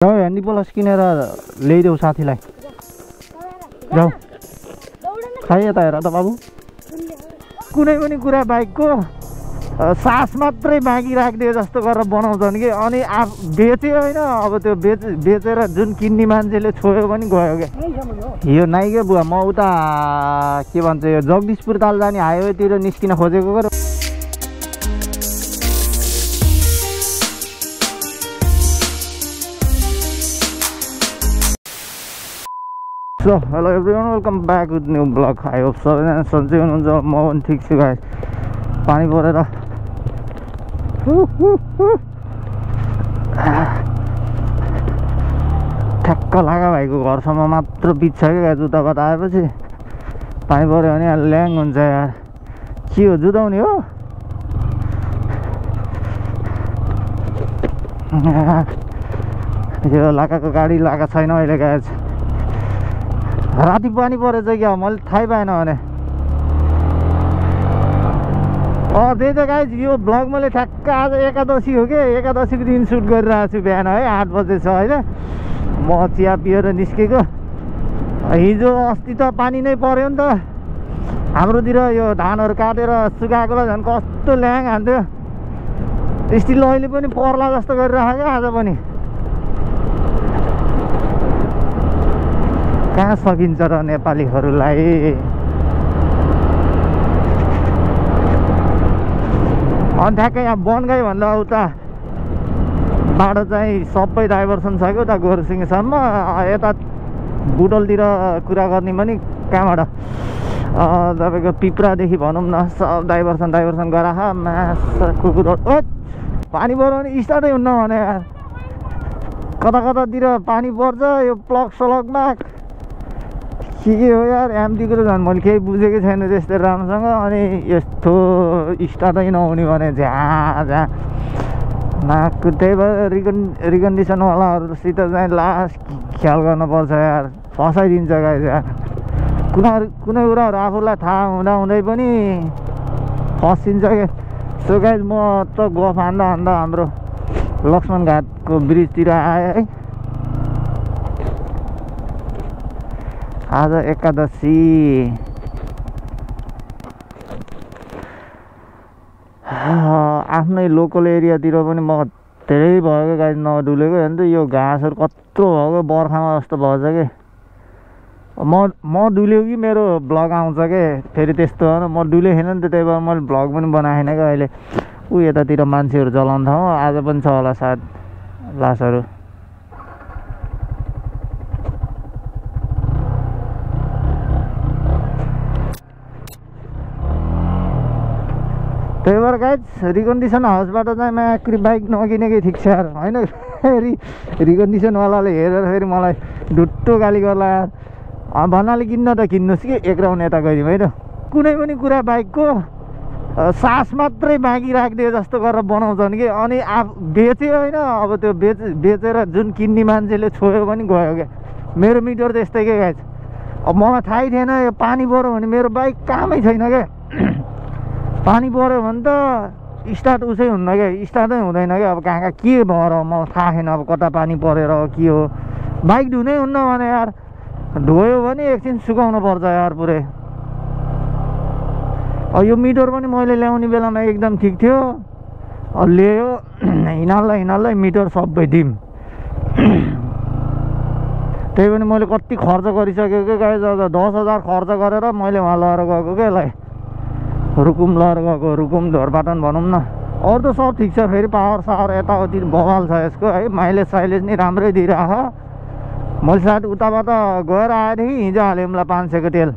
जाऊ handy plus किनेर ल्याइदेऊ साथीलाई जाऊ खाइ यता हेर त बाबु कुनै पनि कुरा बाइकको सास मात्रै बाँकी राखिदिए जस्तो गरेर बनाउँछन् कि अनि बेच्यो होइन अब त्यो बेचेर जुन किन्ने मान्छेले छोयो पनि गयो क्या यो नाइ क्या बुवा म उता के भन्छ यो जगदीशपुर ताल जाने हाइवेतिर निस्किन खोजेको क्या So, hello everyone, welcome back with new vlog. I hope so. सन्चै हुनुहुन्छ म पनि ठिक छु गाइस पानी परेर ठ्याक्क लागा भाइको घरसम्म मात्र बित्छ क्या गाइस उताबाट आएपछि पानी पऱ्यो भने ल्याङ हुन्छ यार के हो जुदाउने हो यो लागाको गाडी लागा छैन अहिले गाइस राति पानी परेछ क्या मैले थाहै पाएन भने त्यही त गाइस यो ब्लग मैले ठ्याक्क आज एकादशी हो कि एकादशीको दिन सुट गरिरहेको छु बिहान है 8 बजे छ होइन म चिया पिएर निस्केको हिजो अस्ति त पानी नै पर्यो नि त हाम्रोतिर यो धानहरू काटेर सुकाएकोलाई झन् कस्तो ल्याङ हान्थ्यो स्टिल अहिले पनि पर्ला जस्तो गरिरहेको क्या आज पनि कहाँ सकिन्छ र नेपालीहरूलाई अनि ठ्याक्कै यहाँ बनगाई भन्दा उता बाटो चाहिँ सबै डाइभर्सन छ क्या उता गोरुसिङसम्म यता बुटलतिर कुरा गर्ने पनि कहाँबाट तपाईँको पिप्रादेखि भनौँ न सब डाइभर्सन गराख माछा कुकुर पानी पऱ्यो भने स्टार्टै हुन्न भने यार कता कतातिर पानी पर्छ यो प्लग सलगमा के हो यार एमटीको त झन् मैले केही बुझेकै छैन त्यस्तै राम्रोसँग अनि यस्तो स्टार्टै नहुने भने झ्या नाकको त्यही भएर रिकन्डिसनवालाहरूसित चाहिँ लास्ट ख्याल गर्नुपर्छ यार फसाइदिन्छ गाइस यार कुनै कुराहरू आफूलाई थाहा हुँदै पनि फसिन्छ क्या सो गाइस म त गफ हान्दा हाम्रो लक्ष्मण घाटको ब्रिजतिर आएँ है आज एकादशी आफ्नै लोकल एरियातिर पनि म धेरै भयो गाई नडुलेको हेर्नु त यो घाँसहरू कत्रो भएको बर्खामा जस्तो भएछ कि म डुल्यो कि मेरो ब्लग आउँछ के फेरि त्यस्तो हो म डुले छैन नि त त्यही भएर मैले ब्लग पनि बनाएन क्या अहिले यतातिर मान्छेहरू चलाउने ठाउँ आज पनि छ होला सायद लासहरू त्यही भएर गाइस रिकन्डिसन हाउसबाट चाहिँ म्याक्री बाइक नकिनेकै ठिक छ यार होइन फेरि रिकन्डिसनवालाले हेरेर फेरि मलाई ढुट्टो गाली गर्ला यार भन्नाले किन्न त किन्नुहोस् कि एक राउन्ड यता गइदिउँ है त कुनै पनि कुरा बाइकको सास मात्रै बाँकी राखिदिए जस्तो गरेर बनाउँछन् कि अनि बेच्यो होइन अब त्यो बेचेर जुन किन्ने मान्छेले छोयो पनि गयो क्या मेरो मिटर त्यस्तै के गाइस अब मलाई थाहै थिएन यो पानी पऱ्यो भने मेरो बाइक कामै छैन क्या पानी पऱ्यो भने त स्टार्ट उसै हुन्न क्या स्टार्टै हुँदैन क्या अब कहाँ के भएर मलाई थाहा छैन अब कता पानी परेर के हो बाइक धुनै हुन्न भने यार धोयो भने एकछिन सुकाउनु पर्छ यार पुरै यो मिटर पनि मैले ल्याउने बेलामा एकदम ठिक थियो ल्यायो हिँड्दै मिटर सबै दिम त्यही पनि मैले कति खर्च गरिसकेको क्या गाइस 10,000 खर्च गरेर मैले वहाँ लगेर गएको क्या यसलाई रुकुम लगेर गएको रुकुम धोरपाटन भनौँ न अरू त सब ठिक छ फेरि पावर सावर यताउति बवाल छ यसको है माइलेज साइलेज नि राम्रै दिइरह मैले सायद उताबाट गएर आएदेखि हिजो हाल्यो मलाई 500 को तेल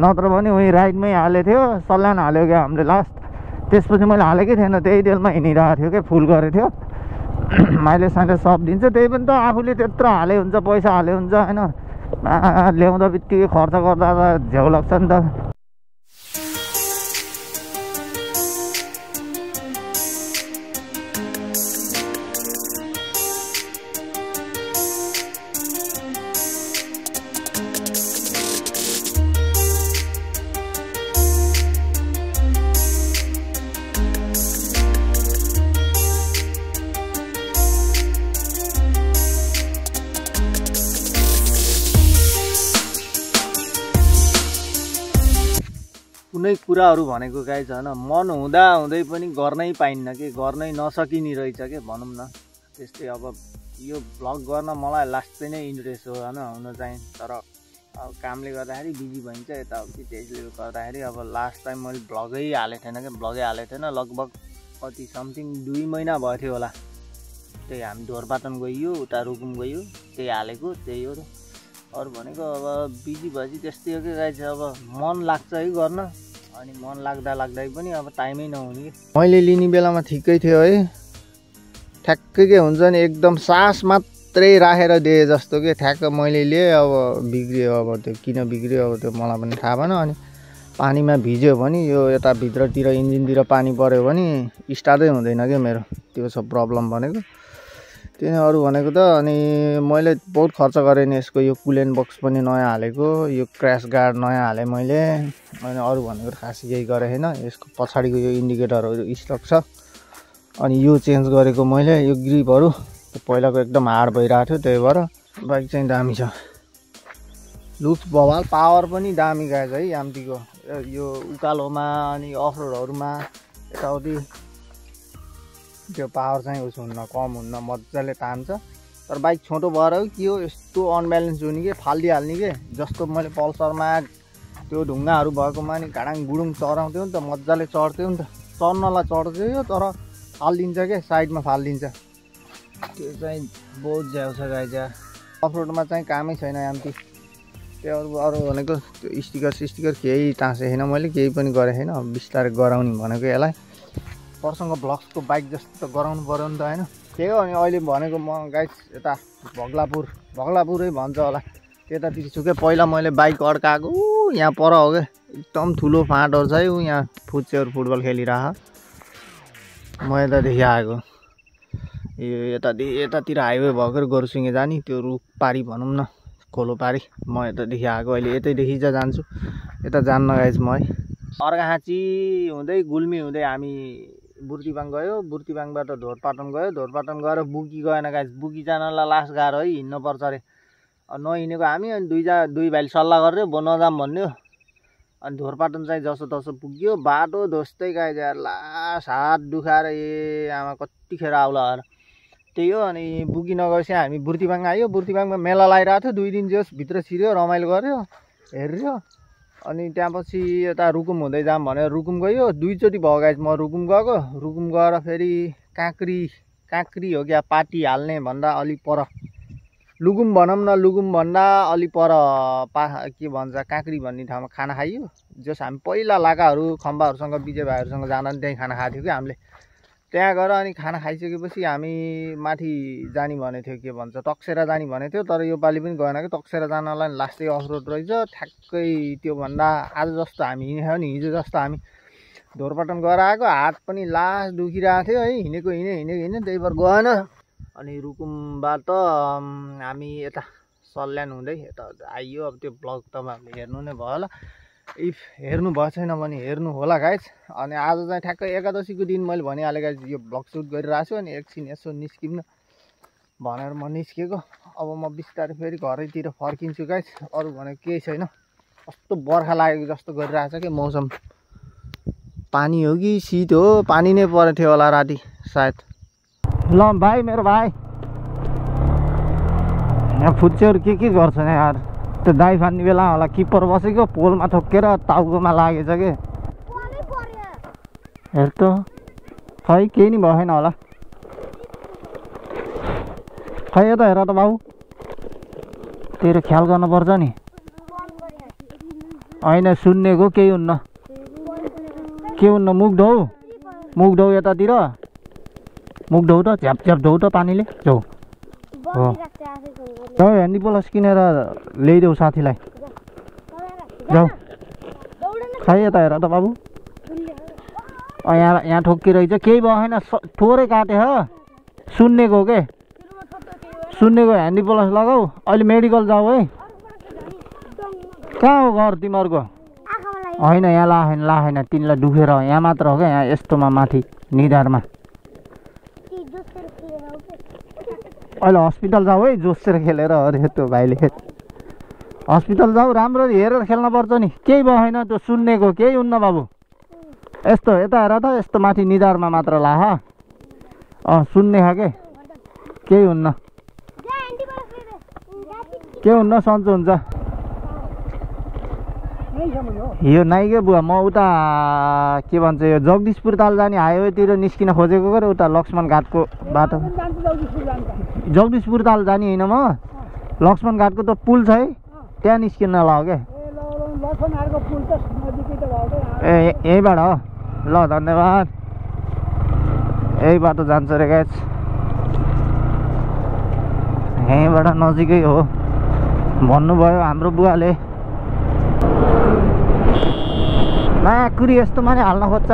नत्र भने उहीँ राइडमै हालेको थियो सल्यान हाल्यो क्या हामीले लास्ट त्यसपछि मैले हालेकै थिएन त्यही तेलमा हिँडिरहेको थियो क्या फुल गरेको थियो माइलेज साइलेज सब दिन्छ त्यही पनि त आफूले त्यत्रो हाले हुन्छ पैसा हाले हुन्छ होइन ल्याउँदा बित्तिकै खर्च गर्दा त झ्याउ लाग्छ नि त कुनै कुराहरू भनेको गाइज होइन मन हुँदा हुँदै पनि गर्नै पाइन्न कि गर्नै नसकिने रहेछ के भनौँ न। त्यस्तै अब यो भ्लग गर्न मलाई लास्टै नै इन्ट्रेस्ट हो होइन हुन चाहिँ, तर अब कामले गर्दाखेरि बिजी भइन्छ यताउति, त्यसले गर्दाखेरि अब लास्ट टाइम मैले भ्लगै हालेको थिएन क्या, भ्लगै हालेको थिएन। लगभग कति समथिङ 2 महिना भयो थियो होला। त्यही हामी ढोरपाटन गइयो, उता रुकुम गइयो, त्यही हालेको त्यही हो। अरू भनेको अब बिजी भएपछि त्यस्तै हो कि गाइज, अब मन लाग्छ है गर्न, अनि मन लाग्दै पनि अब टाइमै नहुने कि। मैले लिने बेलामा ठिकै थियो है, ठ्याक्कै के हुन्छ नि एकदम सास मात्रै राखेर दिए जस्तो कि ठ्याक्क मैले लिएँ, अब बिग्रियो। अब त्यो किन बिग्रियो अब त्यो मलाई पनि थाहा भएन। अनि पानीमा भिज्यो भने यो यता भित्रतिर इन्जिनतिर पानी पऱ्यो भने स्टार्टै हुँदैन क्या मेरो, त्यो छ प्रब्लम भनेको। त्यो नै अरू भनेको त। अनि मैले बहुत खर्च गरेँ नि यसको, यो कुलेन बक्स पनि नयाँ हालेको, यो क्र्यास गार्ड नयाँ हालेँ मैले। अनि अरू भनेको त खासै केही गरेँ होइन। यसको पछाडिको यो इन्डिकेटरहरू स्टक छ, अनि यो चेन्ज गरेको मैले, यो ग्रिपहरू पहिलाको एकदम हार्ड भइरहेको थियो, त्यही भएर बाइक चाहिँ दामी छ। लुक्स बवाल, पावर पनि दामी गएछ है याम्तीको, यो उकालोमा अनि अफ रोडहरूमा यताउति त्यो पावर चाहिँ उस हुन्न, कम हुन्न, मजाले तान्छ। तर बाइक छोटो भएर के हो यस्तो अनब्यालेन्स हुने कि फालिदिइहाल्ने कि। जस्तो मैले पल्सरमा त्यो ढुङ्गाहरू भएकोमा नि घाडाङ गुडुङ चढाउँथ्यो नि त, मजाले चढ्थ्यो नि त, चढ्नलाई चढ्थ्यो तर फालिदिन्छ क्या, साइडमा फालिदिन्छ। त्यो चाहिँ बहुत ज्याउ छ गाइज। अफ रोडमा चाहिँ कामै छैन याम्ती। त्यो अरू भनेको त्यो स्टिकर केही टाँसे छैन मैले, केही पनि गरेँ छैन। बिस्तारै गराउने भनेको यसलाई, परसँग ब्लक्सको बाइक जस्तो त गराउनु पऱ्यो नि त होइन। त्यही हो। अनि अहिले भनेको म गाइस यता भग्लापुरै भन्छ होला, त्यतातिर छु क्या। पहिला मैले बाइक अड्काएको यहाँ पर हो क्या, एकदम ठुलो फाँटहरू छ है, ऊ यहाँ फुटबल खेलिरह। म यतादेखि आएको, यो यतातिर हाइवे भर्खर गोरुसिङे जाने त्यो रुख पारी भनौँ न, खोलो पारी। म यतादेखि आएको, अहिले यतैदेखि चाहिँ जान्छु, यता जान्न गाइस म है। अर्घाखाँची हुँदै गुल्मी हुँदै हामी बुर्तिबाङ गयो, बुर्तिबाङबाट ढोरपाटन गयो, ढोरपाटन गएर बुकी गएन गाइस। बुकी जानलाई लास्ट गाह्रो है, हिँड्नुपर्छ अरे। नहिँडेको हामी, अनि दुई भाइले सल्लाह गरेर बो नजाम भन्यो। अनि ढोरपाटन चाहिँ जसो तसो पुग्यो, बाटो दोस्तै गाइस यार, लास्ट हात दुखाएर ए आमा कतिखेर आउला हर। त्यही हो। अनि बुकी नगएपछि हामी बुर्तिबाङ आयो, बुर्तिबाङमा मेला लगाइरहेको थियो 2 दिन जस, भित्र छिर्यो, रमाइलो गर्यो, हेऱ्यो। अनि त्यहाँपछि यता रुकुम हुँदै जाम भनेर रुकुम गयो। 2 चोटि भयो गाइस म रुकुम गएको। रुकुम गएर फेरि काँक्री हो क्या, पार्टी हाल्ने भन्दा अलि पर, लुकुम भनौँ न, लुकुम भन्दा अलि पर के भन्छ काँक्री भन्ने ठाउँमा खाना खाइयो। जस हामी पहिला लाकाहरू खम्बाहरूसँग विजय भाइहरूसँग जाँदा पनि त्यहीँ खाना खाएको थियो कि हामीले। त्यहाँ गएर अनि खाना खाइसकेपछि हामी माथि जाने भनेको थियो, के भन्छ तकसेरा जाने भनेको थियो। तर योपालि पनि गएन कि, तकसेरा जानलाई लास्टै अफ रोड रहेछ ठ्याक्कै। त्योभन्दा आज जस्तो हामी हिँडेको नि, हिजो जस्तो हामी ढोरपाटन गएर आएको, हात पनि लास्ट दुखिरहेको थियो है, हिँडेको हिँडे, त्यही भएर गएन। अनि रुकुमबाट हामी यता सल्यान हुँदै यता आइयो। अब त्यो ब्लग तपाईँहरूले हेर्नु नै भयो होला, इफ हेर्नु भएको छैन भने हेर्नु होला गाइस। अनि आज चाहिँ ठ्याक्कै एकादशीको दिन मैले भनिहालेँ गाइस, यो ब्लग सुट गरिरहेको छु। अनि एकछिन यसो निस्किन्न भनेर म निस्केको। अब म बिस्तारै फेरि घरैतिर फर्किन्छु गाइस। अरू भनेको केही छैन, कस्तो बर्खा लागेको जस्तो गरिरहेछ कि मौसम। पानी हो कि शीत हो, पानी नै परेको थियो होला राति सायद। ल भाइ, मेरो भाइ यहाँ फुच्चेहरू के गर्छ यार। त्यो दाइ फान्ने बेला होला किपर बसेको, पोलमा ठोकेर टाउकोमा लागेछ कि। हेर त खै केही नि भएन होला। खै यता हेर त बाबु, तेरो ख्याल गर्नुपर्छ नि। होइन सुन्नेको केही हुन्न, के हुन्न। मुख धौ यतातिर, मुख धौ त, झ्याप धौ त पानीले जाऊ। हो ह्यान्डी प्लस किनेर ल्याइदेऊ साथीलाई, जाऊ। खै यता हेर त बाबु, यहाँ ठोक्किरहेछ, केही भएन, थोरै काटे हो। सुन्नेको के, सुन्नेको ह्यान्डी प्लस लगाऊ। अहिले मेडिकल जाऊ है। कहाँ हो घर तिमीहरूको? होइन यहाँ लाएन, तिमीलाई दुखेर यहाँ मात्र हो क्या, यहाँ यस्तोमा माथि निधारमा। अहिले हस्पिटल जाऊ है, जोसेर खेलेर अरे त्यो भाइले। हस्पिटल जाऊ, राम्ररी हेरेर खेल्न पर्छ नि। केही भएन त्यो सुन्नेको, केही हुन्न बाबु। यस्तो यता हेर त, यस्तो माथि निधारमा मात्र लाह। सुन्ने खाके केही हुन्न, केही हुन्न, सन्चो हुन्छ। यो नाइ के बुवा, म उता के भन्छ यो जगदीशपुर ताल जाने हाइवेतिर निस्किन खोजेको गरे, उता लक्ष्मण घाटको बाटो। जगदीशपुर ताल जाने होइन, म लक्ष्मण घाटको त पुल छ है, त्यहाँ निस्किन ल के। ए यहीँबाट हो, ल धन्यवाद। यही बाटो जान्छ रे गाइस, यहीँबाट नजिकै हो भन्नुभयो हाम्रो बुवाले। माकुरी यस्तो माने हाल्न खोज्छ।